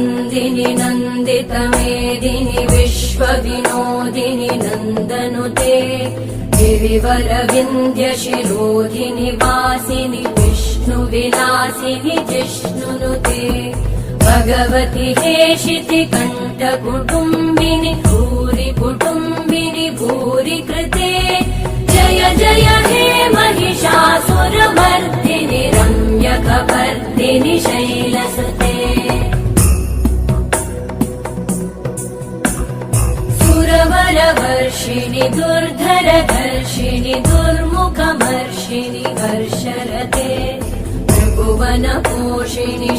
नन्दिनि नन्दितमेदिनि विश्वविनोदिनि नन्दनुते गिरिवरविन्ध्यशिरोधिनि वासिनि विष्णुविलासिनि जिष्णुनुते भगवति हेशिति कण्ठकुटुम्बिनि भूरि कुटुम्बिनि भूरि कृते जय जय हे महिषासुरमर्दिनि रम्यकपर्दिनि शैलसुते सुरवरवर्षिणि दुर्धरधर्षिणि दुर्मुखमर्षिणि हर्षरते त्रिभुवनपोषिणि